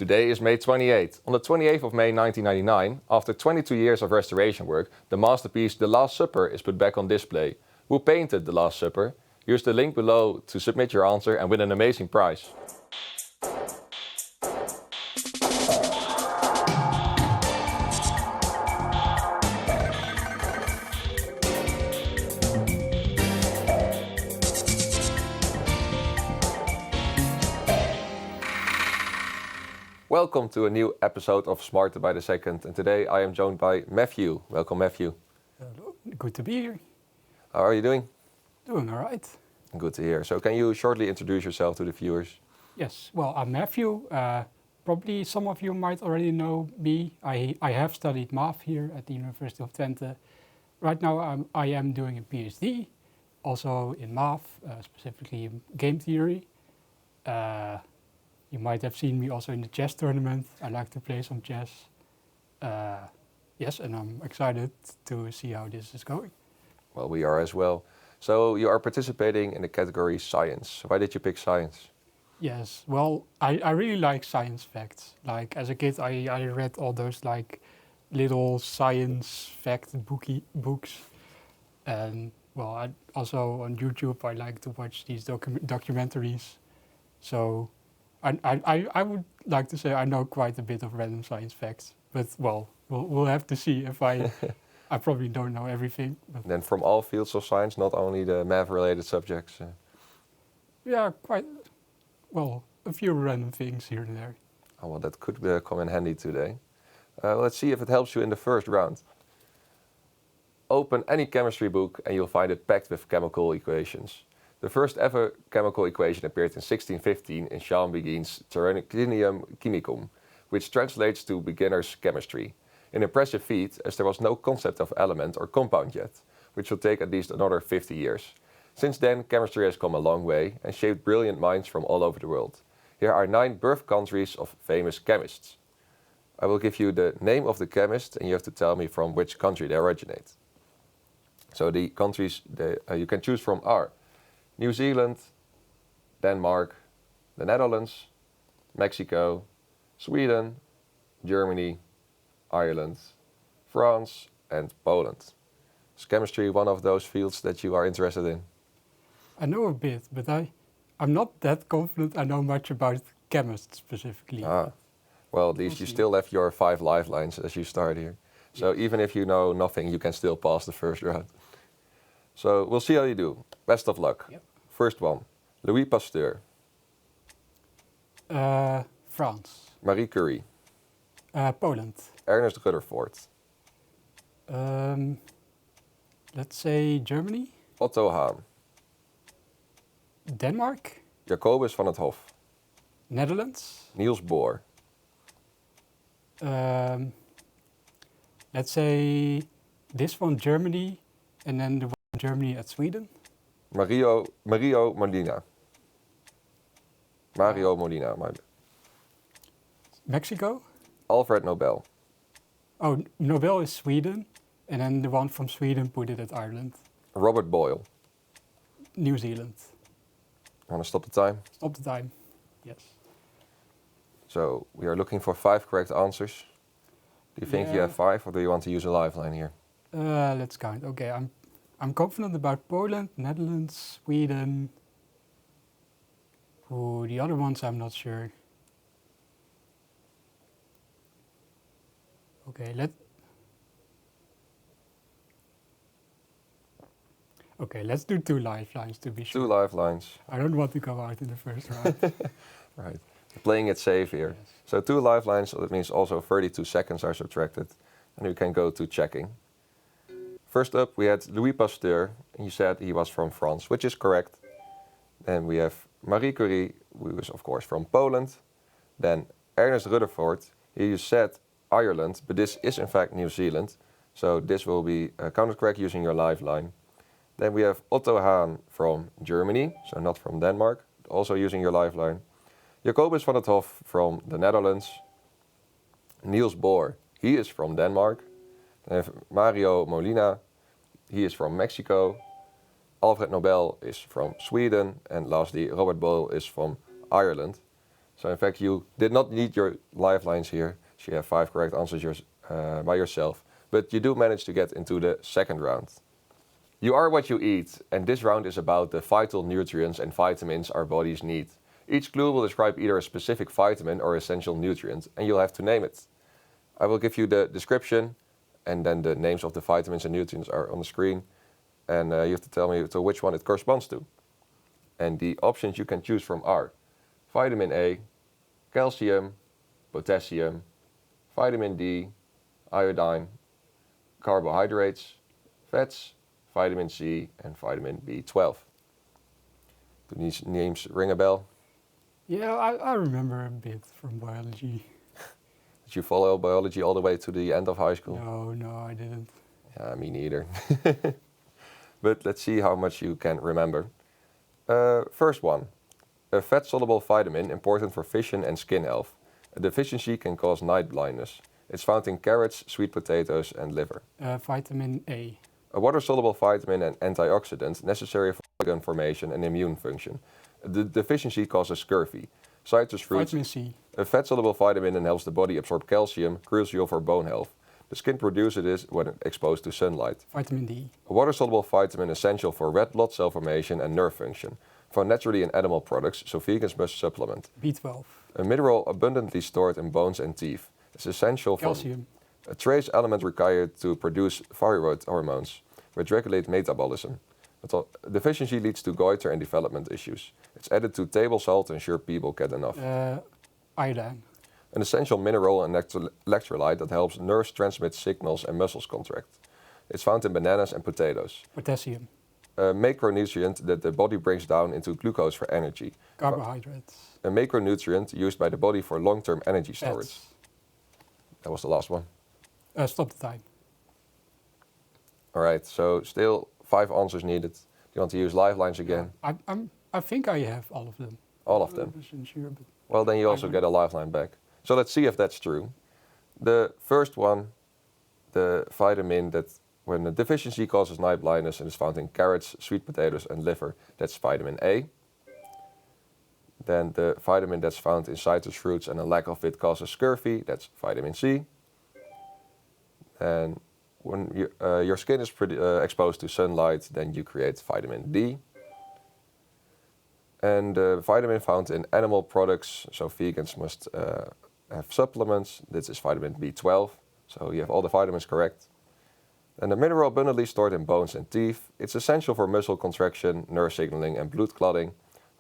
Today is May 28th. On the 28th of May 1999, after 22 years of restoration work, the masterpiece The Last Supper is put back on display. Who painted The Last Supper? Use the link below to submit your answer and win an amazing prize. Welcome to a new episode of Smarter by the Second, and today I am joined by Matthew. Welcome, Matthew. Hello, good to be here. How are you doing? Doing all right. Good to hear. So can you shortly introduce yourself to the viewers? Yes, well, I'm Matthew. Probably some of you might already know me. I have studied math here at the University of Twente. Right now I am doing a PhD, also in math, specifically in game theory. You might have seen me also in the chess tournament. I like to play some chess. Yes, and I'm excited to see how this is going. Well, we are as well. So you are participating in the category science. Why did you pick science? Yes, well, I really like science facts. Like as a kid, I read all those like little science fact books. And well, I also on YouTube, I like to watch these documentaries. So I would like to say I know quite a bit of random science facts, but well, we'll have to see if I probably don't know everything. But Then from all fields of science, not only the math-related subjects. Yeah, quite well, a few random things here and there. Oh, well, that could come in handy today. Let's see if it helps you in the first round. Open any chemistry book and you'll find it packed with chemical equations. The first ever chemical equation appeared in 1615 in Jean Begin's Terrenium Chemicum, which translates to beginner's chemistry. An impressive feat, as there was no concept of element or compound yet, which will take at least another 50 years. Since then, chemistry has come a long way and shaped brilliant minds from all over the world. Here are 9 birth countries of famous chemists. I will give you the name of the chemist and you have to tell me from which country they originate. So the countries you can choose from are New Zealand, Denmark, the Netherlands, Mexico, Sweden, Germany, Ireland, France and Poland. Is chemistry one of those fields that you are interested in? I know a bit, but I'm not that confident I know much about chemists specifically. Well, at least you still have your 5 lifelines as you start here. So even if you know nothing, you can still pass the first round. So we'll see how you do. Best of luck. Yep. First one, Louis Pasteur. France. Marie Curie. Poland. Ernest Rutherford. Let's say Germany. Otto Hahn. Denmark. Jacobus van 't Hof. Netherlands. Niels Bohr. Let's say this one Germany, and then the one Germany at Sweden. Mario Molina. Mario Molina. Mexico. Alfred Nobel. Oh, Nobel is Sweden, and then the one from Sweden put it at Ireland. Robert Boyle. New Zealand. Want to stop the time? Stop the time. Yes. So we are looking for 5 correct answers. Do you think you have 5, or do you want to use a lifeline here? Let's count. Okay, I'm confident about Poland, Netherlands, Sweden. Ooh, the other ones I'm not sure. Okay, let's do 2 lifelines to be sure. 2 lifelines. I don't want to go out in the first round. Right. Playing it safe here. Yes. So 2 lifelines, so that means also 32 seconds are subtracted. And we can go to checking. First up, we had Louis Pasteur. And you said he was from France, which is correct. Then we have Marie Curie, who is of course from Poland. Then Ernest Rutherford. Here you said Ireland, but this is in fact New Zealand. So this will be counted correct using your lifeline. Then we have Otto Hahn from Germany, so not from Denmark, also using your lifeline. Jacobus van 't Hof from the Netherlands. Niels Bohr, he is from Denmark. Then we have Mario Molina, he is from Mexico. Alfred Nobel is from Sweden. And lastly, Robert Boyle is from Ireland. So in fact, you did not need your lifelines here. So you have 5 correct answers by yourself. But you do manage to get into the second round. You are what you eat, and this round is about the vital nutrients and vitamins our bodies need. Each clue will describe either a specific vitamin or essential nutrient, and you'll have to name it. I will give you the description, and then the names of the vitamins and nutrients are on the screen, and you have to tell me to which one it corresponds to. And the options you can choose from are vitamin A, calcium, potassium, vitamin D, iodine, carbohydrates, fats, vitamin C, and vitamin B12. Do these names ring a bell? Yeah, I remember a bit from biology. Did you follow biology all the way to the end of high school? No, I didn't. Yeah, me neither. But let's see how much you can remember. First one. A fat-soluble vitamin important for vision and skin health. A deficiency can cause night blindness. It's found in carrots, sweet potatoes, and liver. Vitamin A. A water-soluble vitamin and antioxidant necessary for organ formation and immune function. The deficiency causes scurvy. Citrus fruits. Vitamin C. A fat-soluble vitamin and helps the body absorb calcium, crucial for bone health. The skin produces it when exposed to sunlight. Vitamin D. A water-soluble vitamin essential for red blood cell formation and nerve function. Found naturally in animal products, so vegans must supplement. B12. A mineral abundantly stored in bones and teeth. It's essential for Calcium. a trace element required to produce thyroid hormones, which regulate metabolism. Deficiency leads to goiter and development issues. It's added to table salt to ensure people get enough. Iodine. An essential mineral and electrolyte that helps nerves transmit signals and muscles contract. It's found in bananas and potatoes. Potassium. A macronutrient that the body breaks down into glucose for energy. Carbohydrates. A macronutrient used by the body for long-term energy storage. Fats. That was the last one. Stop the time. All right, so still 5 answers needed. Do you want to use lifelines again? I think I have all of them. All of them. 100% sure, but Well, then you also get a lifeline back. So let's see if that's true. The first one, the vitamin that when the deficiency causes night blindness and is found in carrots, sweet potatoes, and liver, that's vitamin A. Then the vitamin that's found in citrus fruits and a lack of it causes scurvy, that's vitamin C. And when your skin is exposed to sunlight, then you create vitamin D. And the vitamin found in animal products, so vegans must have supplements. This is vitamin B12, so you have all the vitamins correct. And the mineral abundantly stored in bones and teeth. It's essential for muscle contraction, nerve signaling, and blood clotting.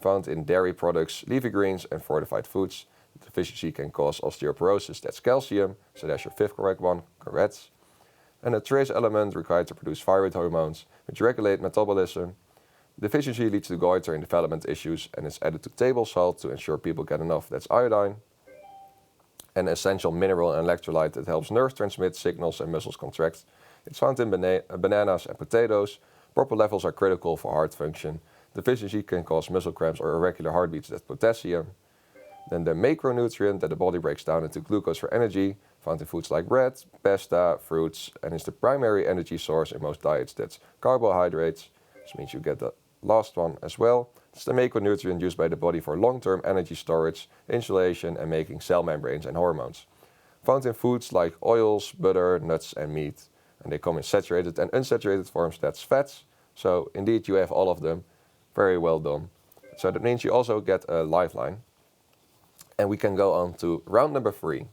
Found in dairy products, leafy greens, and fortified foods. The deficiency can cause osteoporosis, that's calcium, so that's your 5th correct one, correct. And a trace element required to produce thyroid hormones, which regulate metabolism. Deficiency leads to goiter and development issues, and is added to table salt to ensure people get enough, that's iodine. An essential mineral and electrolyte that helps nerves transmit signals and muscles contract. It's found in bananas and potatoes. Proper levels are critical for heart function. Deficiency can cause muscle cramps or irregular heartbeats, that's potassium. Then the macronutrient that the body breaks down into glucose for energy, found in foods like bread, pasta, fruits, and is the primary energy source in most diets, that's carbohydrates. This means you get the last one as well. It's the macronutrient used by the body for long-term energy storage, insulation, and making cell membranes and hormones. Found in foods like oils, butter, nuts, and meat. And they come in saturated and unsaturated forms, that's fats. So indeed you have all of them. Very well done. So that means you also get a lifeline. And we can go on to round number 3.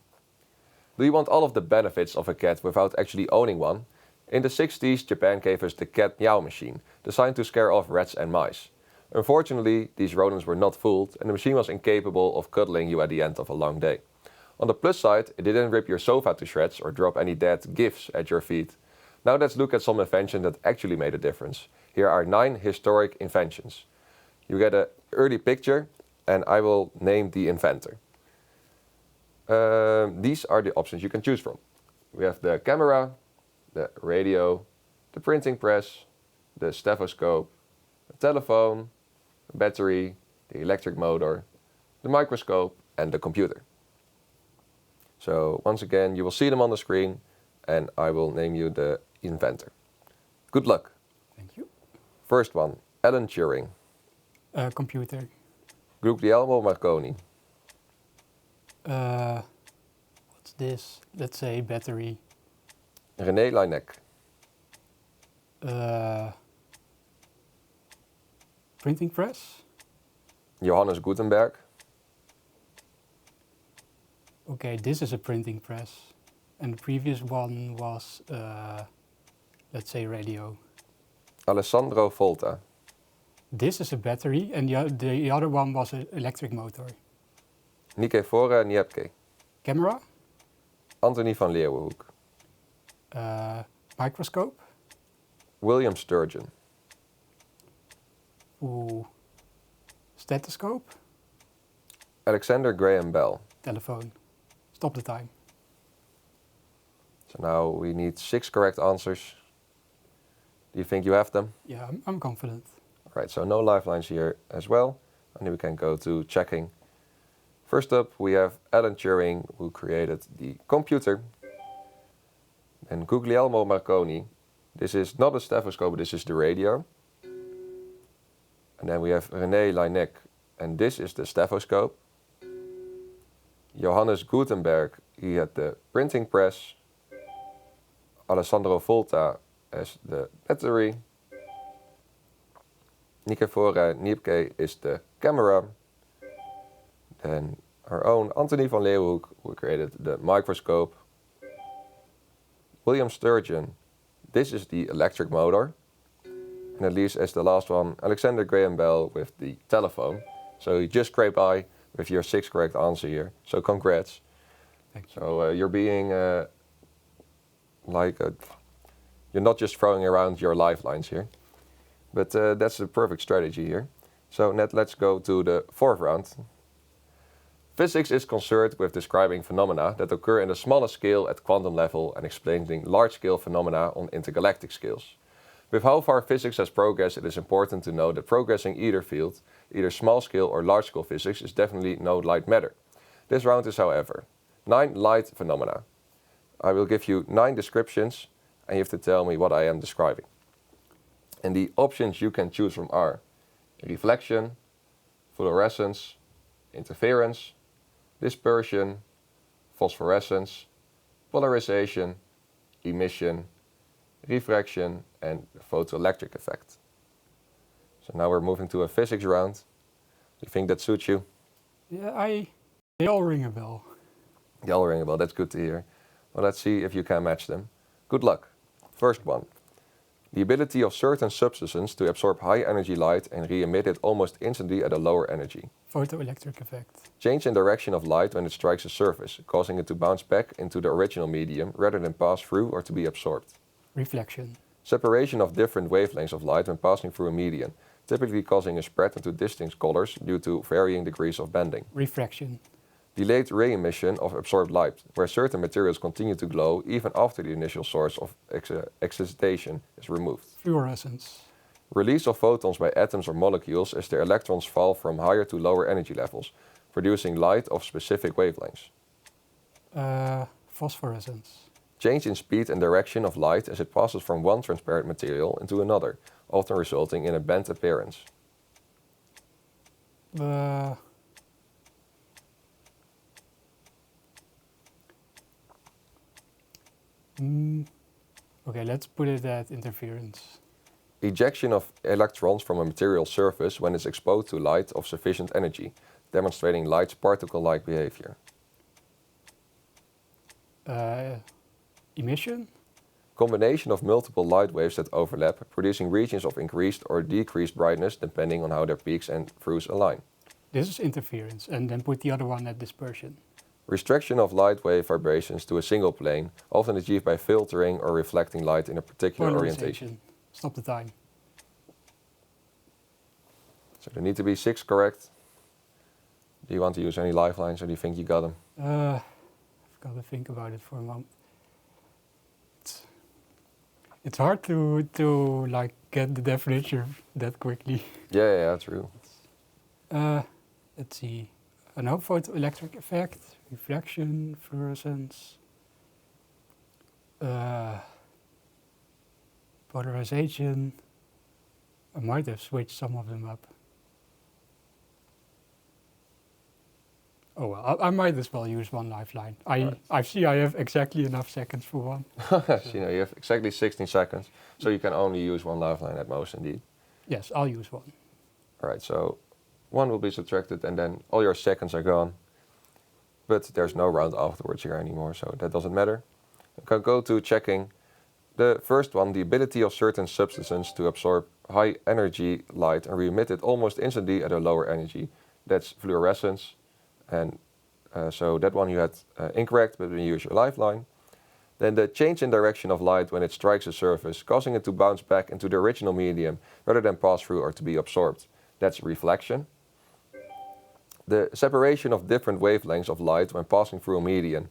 Do you want all of the benefits of a cat without actually owning one? In the 60s, Japan gave us the cat meow machine, designed to scare off rats and mice. Unfortunately, these rodents were not fooled, and the machine was incapable of cuddling you at the end of a long day. On the plus side, it didn't rip your sofa to shreds or drop any dead gifts at your feet. Now let's look at some inventions that actually made a difference. Here are 9 historic inventions. You get an early picture, and I will name the inventor. These are the options you can choose from. We have the camera, the radio, the printing press, the stethoscope, the telephone, the battery, the electric motor, the microscope, and the computer. So once again, you will see them on the screen, and I will name you the inventor. Good luck. Thank you. First one, Alan Turing. Computer. Guglielmo Marconi. What's this? Let's say battery. René Laennec. Printing press. Johannes Gutenberg. Okay, this is a printing press. And the previous one was, let's say radio. Alessandro Volta. This is a battery, and the other one was an electric motor. Nicephore Niepce. Camera. Anthony van Leeuwenhoek. Microscope. William Sturgeon. Ooh. Stethoscope. Alexander Graham Bell. Telephone. Stop the time. So now we need 6 correct answers. Do you think you have them? Yeah, I'm confident. Right, so no lifelines here as well. And then we can go to checking. First up, we have Alan Turing, who created the computer. And Guglielmo Marconi. This is not a stethoscope, this is the radio. And then we have René Laennec, and this is the stethoscope. Johannes Gutenberg, he had the printing press. Alessandro Volta as the battery. Nicephore Niepce is the camera. Then our own Anthony van Leeuwenhoek, who created the microscope. William Sturgeon, this is the electric motor. And at least as the last one, Alexander Graham Bell with the telephone. So you just scraped by with your 6 correct answer here. So congrats. Thank you. So you're being you're not just throwing around your lifelines here. But that's the perfect strategy here. So let's go to the 4th round. Physics is concerned with describing phenomena that occur in the smallest scale at quantum level and explaining large-scale phenomena on intergalactic scales. With how far physics has progressed, it is important to know that progressing either field, either small-scale or large-scale physics, is definitely no light matter. This round is, however, 9 light phenomena. I will give you 9 descriptions, and you have to tell me what I am describing. And the options you can choose from are reflection, fluorescence, interference, dispersion, phosphorescence, polarization, emission, refraction, and the photoelectric effect. So now we're moving to a physics round. Do you think that suits you? Yeah, they all ring a bell. They all ring a bell, that's good to hear. Well, let's see if you can match them. Good luck. First one. The ability of certain substances to absorb high energy light and re-emit it almost instantly at a lower energy. Photoelectric effect. Change in direction of light when it strikes a surface, causing it to bounce back into the original medium rather than pass through or to be absorbed. Reflection. Separation of different wavelengths of light when passing through a medium, typically causing a spread into distinct colors due to varying degrees of bending. Refraction. Delayed re-emission of absorbed light, where certain materials continue to glow even after the initial source of excitation is removed. Fluorescence. Release of photons by atoms or molecules as their electrons fall from higher to lower energy levels, producing light of specific wavelengths. Phosphorescence. Change in speed and direction of light as it passes from one transparent material into another, often resulting in a bent appearance. Okay, let's put it at interference. Ejection of electrons from a material surface when it's exposed to light of sufficient energy, demonstrating light's particle-like behavior. Emission. Combination of multiple light waves that overlap, producing regions of increased or decreased brightness depending on how their peaks and throughs align. This is interference, and then put the other one at dispersion. Restriction of light wave vibrations to a single plane, often achieved by filtering or reflecting light in a particular orientation. Stop the time. So there need to be 6 correct. Do you want to use any lifelines, or do you think you got them? I've got to think about it for a moment. It's hard to like get the definition that quickly. Yeah, true. Let's see. I know photoelectric effect, reflection, fluorescence, polarization. I might have switched some of them up. Oh, well, I might as well use one lifeline. Right. I see I have exactly enough seconds for one. So, you have exactly 16 seconds, so you can only use one lifeline at most, indeed. Yes, I'll use one. All right, so one will be subtracted, and then all your seconds are gone. But there's no round afterwards here anymore, so that doesn't matter. You can go to checking. The first one, the ability of certain substances to absorb high energy light and re-emit it almost instantly at a lower energy. That's fluorescence. And so that one you had incorrect, but when you use your lifeline. Then the change in direction of light when it strikes a surface, causing it to bounce back into the original medium rather than pass through or to be absorbed. That's reflection. The separation of different wavelengths of light when passing through a medium,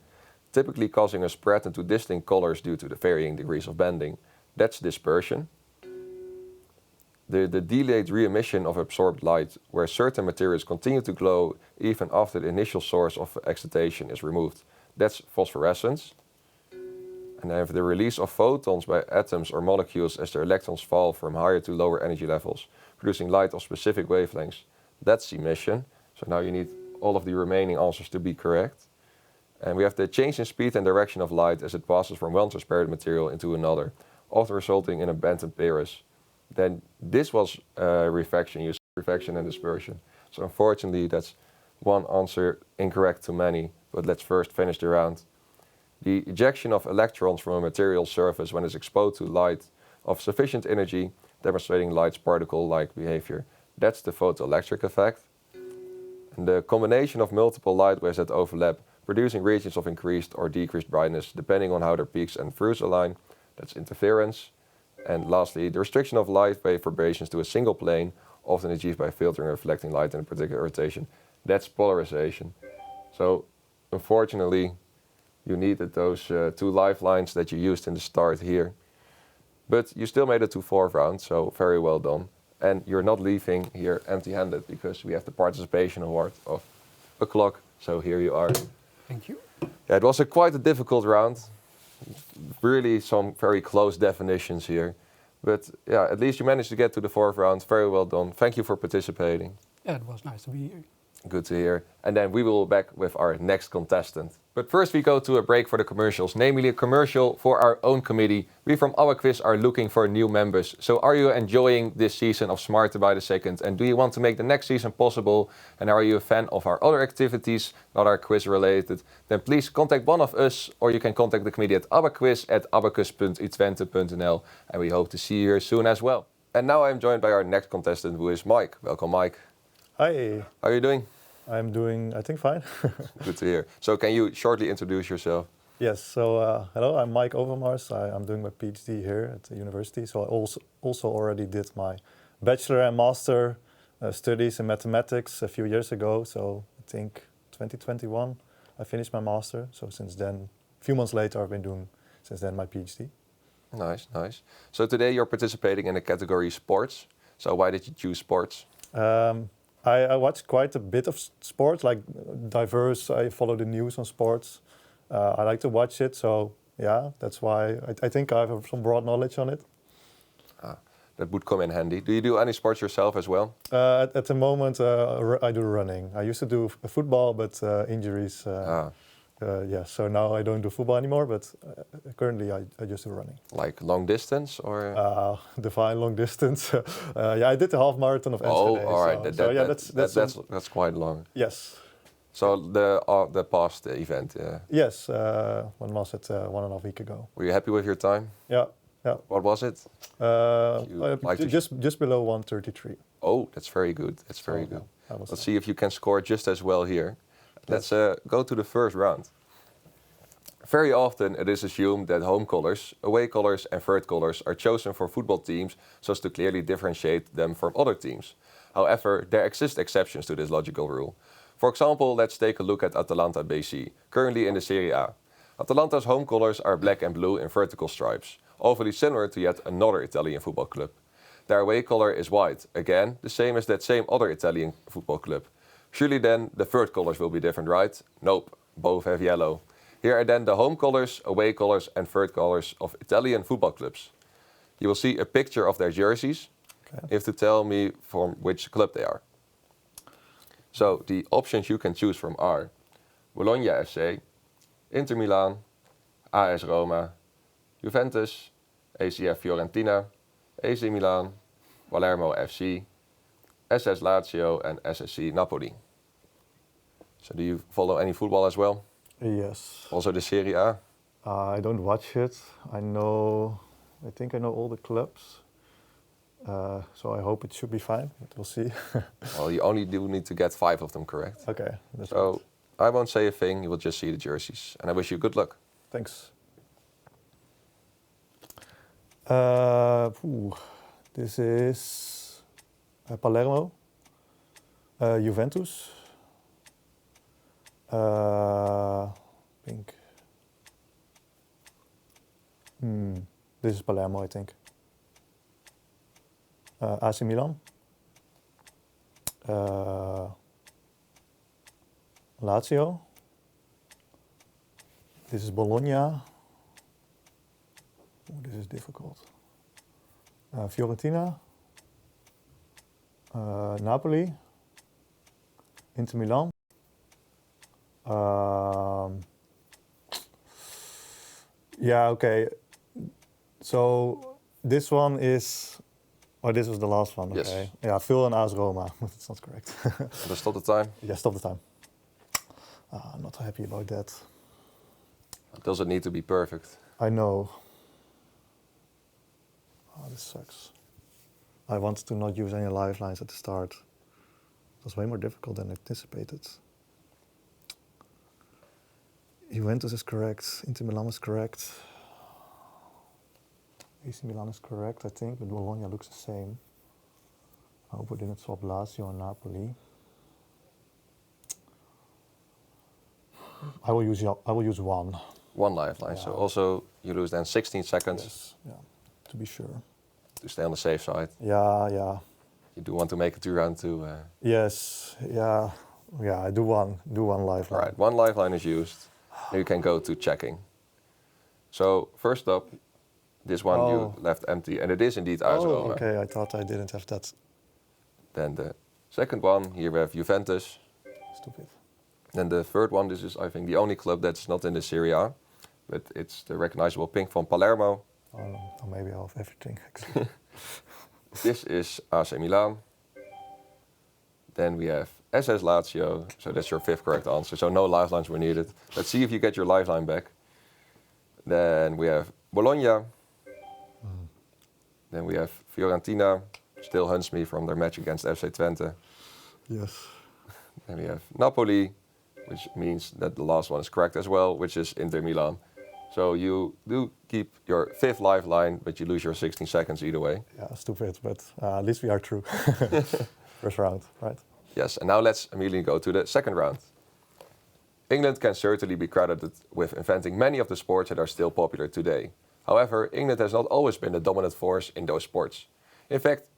typically causing a spread into distinct colors due to the varying degrees of bending. That's dispersion. The delayed re-emission of absorbed light, where certain materials continue to glow even after the initial source of excitation is removed. That's phosphorescence. And then the release of photons by atoms or molecules as their electrons fall from higher to lower energy levels, producing light of specific wavelengths. That's emission. So now you need all of the remaining answers to be correct. And we have the change in speed and direction of light as it passes from one transparent material into another, often resulting in a bent appearance. Then this was refraction, you said refraction and dispersion. So unfortunately that's one answer incorrect too many, but let's first finish the round. The ejection of electrons from a material surface when it's exposed to light of sufficient energy, demonstrating light's particle-like behavior. That's the photoelectric effect. And the combination of multiple light waves that overlap, producing regions of increased or decreased brightness depending on how their peaks and throughs align. That's interference. And lastly, the restriction of light wave vibrations to a single plane, often achieved by filtering or reflecting light in a particular rotation. That's polarization. So, unfortunately, you needed those two lifelines that you used in the start here. But you still made it to fourth round, so very well done. And you're not leaving here empty-handed because we have the participation award of a clock. So here you are. Thank you. Yeah, it was quite a difficult round. Really some very close definitions here. But yeah, at least you managed to get to the fourth round. Very well done. Thank you for participating. Yeah, it was nice to be here. Good to hear. And then we will be back with our next contestant. But first we go to a break for the commercials, namely a commercial for our own committee. We from our quiz are looking for new members. So are you enjoying this season of Smarter by the Second? And do you want to make the next season possible? And are you a fan of our other activities, not our quiz related? Then please contact one of us, or you can contact the committee at abacus@abacus.utwente.nl. And we hope to see you here soon as well. And now I'm joined by our next contestant, who is Maik. Welcome, Maik. Hi. How are you doing? I'm doing, I think, fine. Good to hear. So can you shortly introduce yourself? Yes, so hello, I'm Maik Overmars. I'm doing my PhD here at the university. So I also already did my bachelor and master studies in mathematics a few years ago. So I think 2021 I finished my master. So since then, a few months later, I've been doing since then my PhD. Nice, nice. So today you're participating in the category sports. So why did you choose sports? I watch quite a bit of sports, like diverse. I follow the news on sports. I like to watch it, so yeah, that's why I think I have some broad knowledge on it. That would come in handy. Do you do any sports yourself as well? At the moment, I do running. I used to do football, but injuries. Yeah, so now I don't do football anymore, but currently I just do running. Like long distance or? Define long distance. Yeah, I did the half marathon of Amsterdam. Oh, all right. That's quite long. Yes. So the past event, yeah. Yes, one was it 1.5 weeks ago. Were you happy with your time? Yeah, yeah. What was it? Just below 1:33. Oh, that's very good. That's very good. Let's see if you can score just as well here. Let's go to the first round. Very often it is assumed that home colors, away colors and third colors are chosen for football teams so as to clearly differentiate them from other teams. However, there exist exceptions to this logical rule. For example, let's take a look at Atalanta BC, currently in the Serie A. Atalanta's home colors are black and blue in vertical stripes, overly similar to yet another Italian football club. Their away color is white, again, the same as that same other Italian football club. Surely then the third colors will be different, right? Nope, both have yellow. Here are then the home colors, away colors and third colors of Italian football clubs. You will see a picture of their jerseys. Okay. You have to tell me from which club they are. So the options you can choose from are Bologna FC, Inter Milan, AS Roma, Juventus, ACF Fiorentina, AC Milan, Palermo FC, SS Lazio and SSC Napoli. So do you follow any football as well? Yes. Also the Serie A? I don't watch it. I think I know all the clubs. So I hope it should be fine, but we'll see. Well, you only do need to get 5 of them correct. Okay, that's So good. I won't say a thing, you will just see the jerseys. And I wish you good luck. Thanks. This is Palermo, Juventus, think. This is Palermo, I think. AC Milan, Lazio. This is Bologna. Oh, this is difficult. Fiorentina, Napoli, Inter Milan. Yeah, okay. So this one is. Oh, this was the last one. Yes. Okay. Yeah, Phil and AS Roma. That's not correct. Let's stop the time. Yeah, stop the time. I'm not happy about that. It doesn't need to be perfect. I know. Oh, this sucks. I wanted to not use any lifelines at the start. It was way more difficult than anticipated. Juventus is correct. Inter Milan is correct. AC Milan is correct, I think, but Bologna looks the same. I hope we didn't swap Lazio and Napoli. I will use one. 1 lifeline. So Yeah. also you lose then 16 seconds Yes, yeah, to be sure. to stay on the safe side. Yeah, yeah. You do want to make it to round 2. Yes, yeah, yeah. Do one lifeline. All right, 1 lifeline is used. Now you can go to checking. So first up, this one you left empty, and it is indeed AS Roma. Okay. I thought I didn't have that. Then the second one, here we have Juventus. Stupid. Then the third one, this is I think the only club that's not in the Serie A, but it's the recognizable pink from Palermo. Oh, maybe I'll have everything. Actually. This is AC Milan. Then we have SS Lazio. So that's your 5th correct answer. So no lifelines were needed. Let's see if you get your lifeline back. Then we have Bologna. Then we have Fiorentina. Still hunts me from their match against FC Twente. Yes. Then we have Napoli, which means that the last one is correct as well, which is Inter Milan. So you do keep your 5th lifeline, but you lose your 16 seconds either way. Yeah, stupid, but at least we are through. First round, right? Yes, and now let's immediately go to the second round. England can certainly be credited with inventing many of the sports that are still popular today. However, England has not always been the dominant force in those sports. In fact,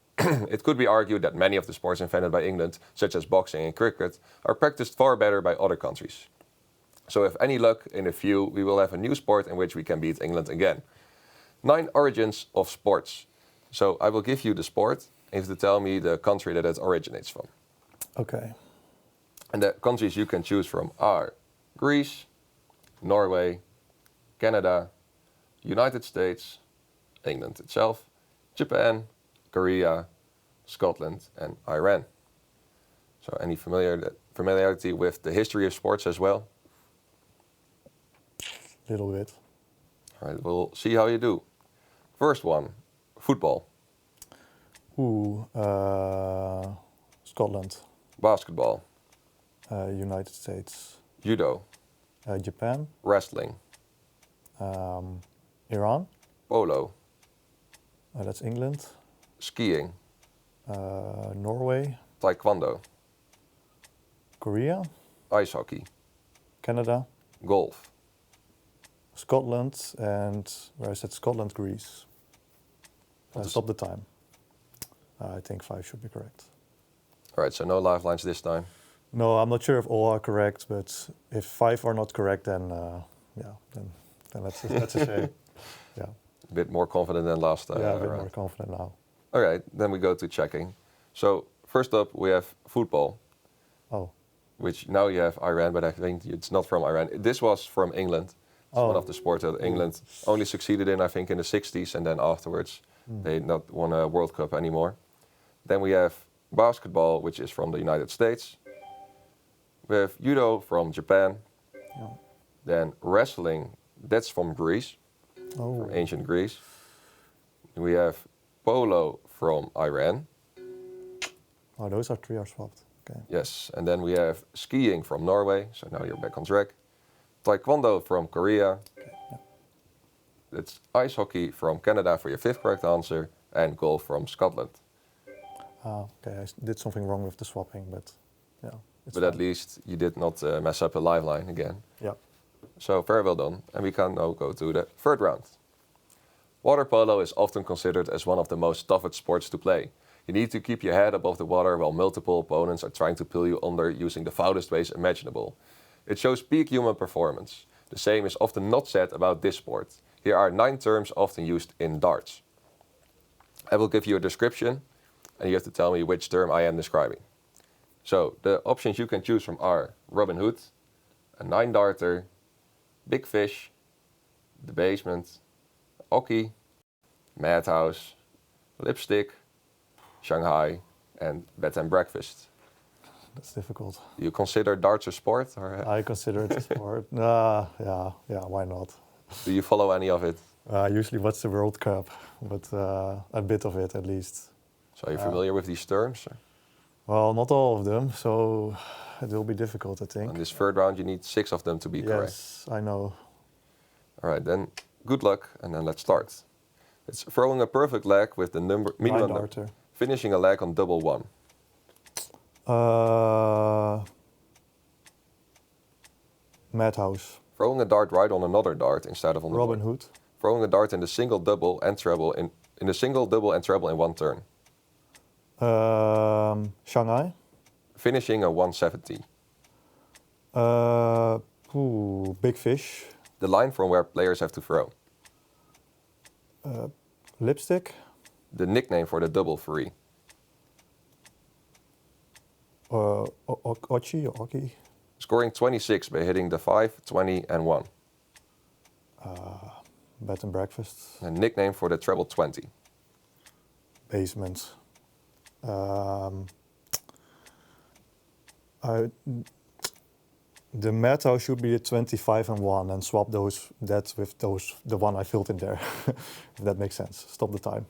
it could be argued that many of the sports invented by England, such as boxing and cricket, are practiced far better by other countries. So with any luck, in a few, we will have a new sport in which we can beat England again. 9 origins of sports. So I will give you the sport, and you have to tell me the country that it originates from. Okay. And the countries you can choose from are Greece, Norway, Canada, United States, England itself, Japan, Korea, Scotland, and Iran. So any familiarity with the history of sports as well? Little bit. All right, we'll see how you do. First one, football, Scotland, basketball, United States, judo, Japan, wrestling, Iran. polo, That's England. skiing, Norway, taekwondo, Korea, ice hockey, Canada, golf, Scotland, and where I said Scotland, Greece. Stop the time. I think 5 should be correct. All right, so no lifelines this time. No, I'm not sure if all are correct, but if 5 are not correct, then then that's a shame. Yeah, A bit more confident than last time. yeah, a bit more confident now. All right, then we go to checking. So first up, we have football. Oh. which now you have Iran, but I think it's not from Iran. This was from England. It's one of the sports that England only succeeded in, I think, in the 60s, and then afterwards they not won a World Cup anymore. Then we have basketball, which is from the United States. We have judo from Japan. Yeah. Then wrestling, that's from Greece, Oh. from ancient Greece. We have polo from Iran. Oh, those are 3 are swapped. Okay. Yes, and then we have skiing from Norway, so now you're back on track. Taekwondo from Korea. Okay. Yeah. That's ice hockey from Canada for your 5th correct answer, and golf from Scotland. Okay, did something wrong with the swapping, but yeah. But at least you did not mess up a lifeline again. Yeah. So very well done, and we can now go to the 3rd round. Water polo is often considered as one of the most toughest sports to play. You need to keep your head above the water while multiple opponents are trying to pull you under using the foulest ways imaginable. It shows peak human performance. The same is often not said about this sport. Here are 9 terms often used in darts. I will give you a description, and you have to tell me which term I am describing. So the options you can choose from are Robin Hood, a 9-darter, big fish, the basement, hockey, madhouse, lipstick, Shanghai, and bed and breakfast. That's difficult. Do you consider darts a sport? Or I consider it a sport. Yeah, why not? do you follow any of it? Usually watch the World Cup, but a bit of it at least. So are you familiar with these terms? Well, not all of them, so it will be difficult, I think. In this 3rd round, you need 6 of them to be correct. Yes, I know. All right, then good luck, and then let's start. It's throwing a perfect leg with the minimum number, 9-darter. finishing a leg on double 1. Madhouse. Throwing a dart right on another dart instead of on the Robin board. Hood. Throwing a dart in the single, double, and treble in the single, double, and treble in one turn. Shanghai. Finishing a 170. Big fish. The line from where players have to throw. Lipstick. The nickname for the double 3. Ochi or Oki. Scoring 26 by hitting the 5, 20, and 1. Bed and breakfast. A nickname for the treble 20. Basement. The madhouse should be a 25 and 1 and swap that with the one I filled in there. If that makes sense. Stop the time.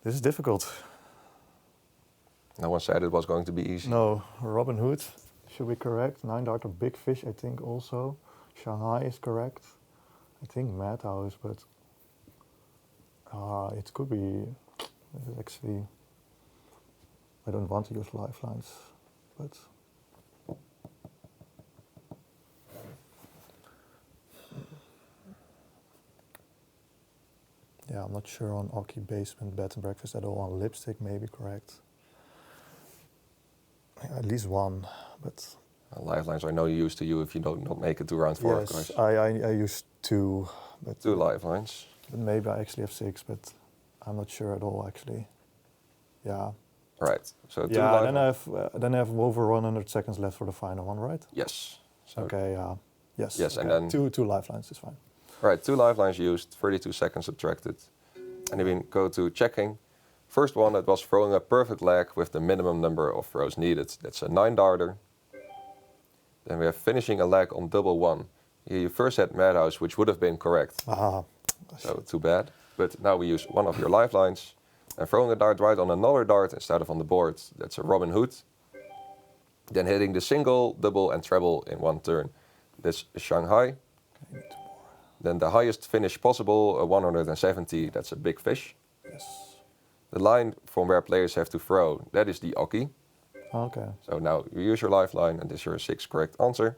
This is difficult. No one said it was going to be easy. No, Robin Hood should be correct. 9-darter big fish, I think also. Shanghai is correct. I think madhouse, but it could be. Actually, I don't want to use lifelines, but yeah, I'm not sure on Oki, basement, bed and breakfast at all. On lipstick, maybe correct. At least one, but Lifelines are no use to you if you don't not make it to round 4, of yes, course. I used 2, but 2 lifelines. but maybe I actually have 6, but I'm not sure at all actually. Yeah. Right. So 2 Yeah. lifelines. Then I have over 100 seconds left for the final one, right? Yes. So Okay. Yes. Yes, and okay. then- two lifelines is fine. Right, 2 lifelines used, 32 seconds subtracted. And then we go to checking. First one, that was throwing a perfect leg with the minimum number of throws needed. That's a 9-darter. Then we have finishing a leg on double 1. Here you first had madhouse, which would have been correct. So too bad. But now we use one of your lifelines. And throwing a dart right on another dart instead of on the board. That's a Robin Hood. Then hitting the single, double, and treble in one turn. That's a Shanghai. Okay, I need 2 more. Then the highest finish possible, a 170, that's a big fish. Yes. The line from where players have to throw, that is the Oki. Okay. So now you use your lifeline, and this is your 6th correct answer.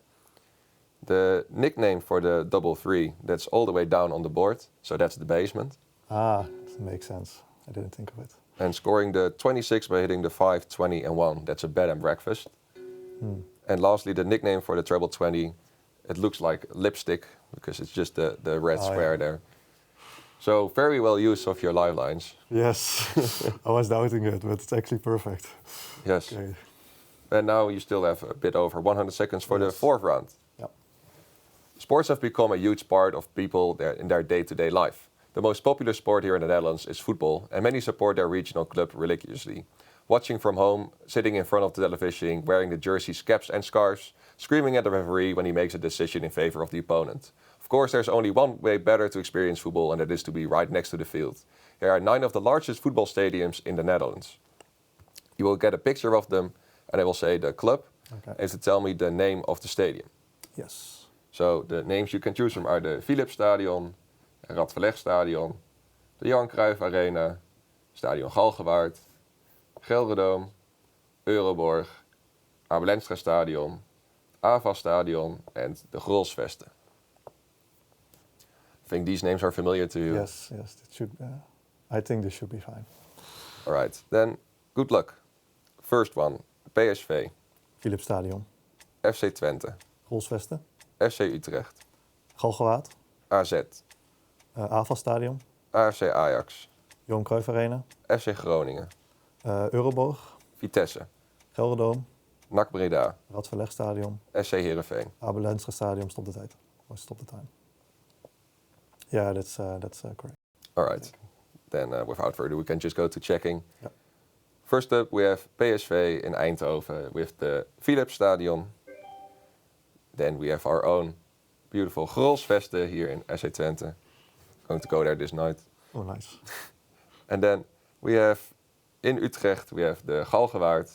The nickname for the double 3, that's all the way down on the board, so that's the basement. That makes sense. I didn't think of it. And scoring the 26 by hitting the 5, 20, and 1, that's a bed and breakfast. And lastly, the nickname for the treble 20, it looks like lipstick, because it's just the red square there. So very well use of your lifelines. Yes, I was doubting it, but it's actually perfect. Yes. Okay. And now you still have a bit over 100 seconds for the fourth round. Yep. Sports have become a huge part of people in their day-to-day life. The most popular sport here in the Netherlands is football, and many support their regional club religiously. Watching from home, sitting in front of the television, wearing the jerseys, caps and scarves, screaming at the referee when he makes a decision in favor of the opponent. Of course, there's only one way better to experience football, and that is to be right next to the field. There are 9 of the largest football stadiums in the Netherlands. You will get a picture of them, and I will say the club, is to tell me the name of the stadium. Yes. So the names you can choose from are the Philipsstadion, Radverlegstadion, de Johan Cruijff Arena, Stadion Galgenwaard, Gelredome, Euroborg, Abelenstra Stadion, AVA Stadion, and the Grolsvesten. I think these names are familiar to you. Yes, it should. I think this should be fine. All right, then good luck. First one, PSV, Philipsstadion, FC Twente, Grolsvesten, FC Utrecht, Galgenwaard, AZ, AVA Stadion, AFC Ajax, Johan Cruijff Arena, FC Groningen, Euroborg, Vitesse, Gelredome, NAC Breda, Radverlegstadion, SC Heerenveen. Abelenstra Stadion. Stop the tijd. Oh, stop the time. Yeah, that's correct. All right, then without further, we can just go to checking. Yep. First up, we have PSV in Eindhoven with the Philipsstadion. Then we have our own beautiful Grolsvesten here in SC Twente. Going to go there this night. Oh, nice. And then we have in Utrecht, we have the Galgenwaard.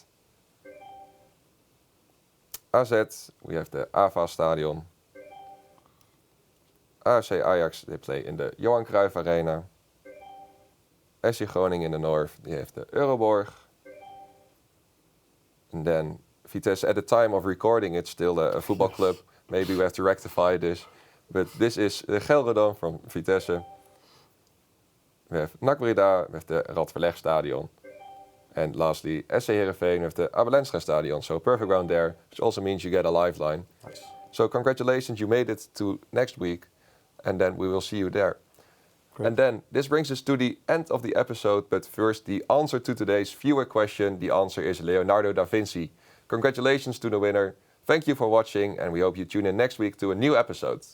AZ, we have the AVA Stadion. AFC Ajax, they play in the Johan Cruijff Arena. SC Groningen in the north, they have the Euroborg. And then Vitesse, at the time of recording, it's still a football club. Maybe we have to rectify this. But this is the Gelredome from Vitesse. We have NAC Breda, we have the Radverlegstadion. And lastly, SC Heerenveen with the Abelenstra Stadion. So perfect round there, which also means you get a lifeline. Nice. So congratulations, you made it to next week. And then we will see you there. Great. And then this brings us to the end of the episode. But first, the answer to today's viewer question. The answer is Leonardo da Vinci. Congratulations to the winner. Thank you for watching, and we hope you tune in next week to a new episode.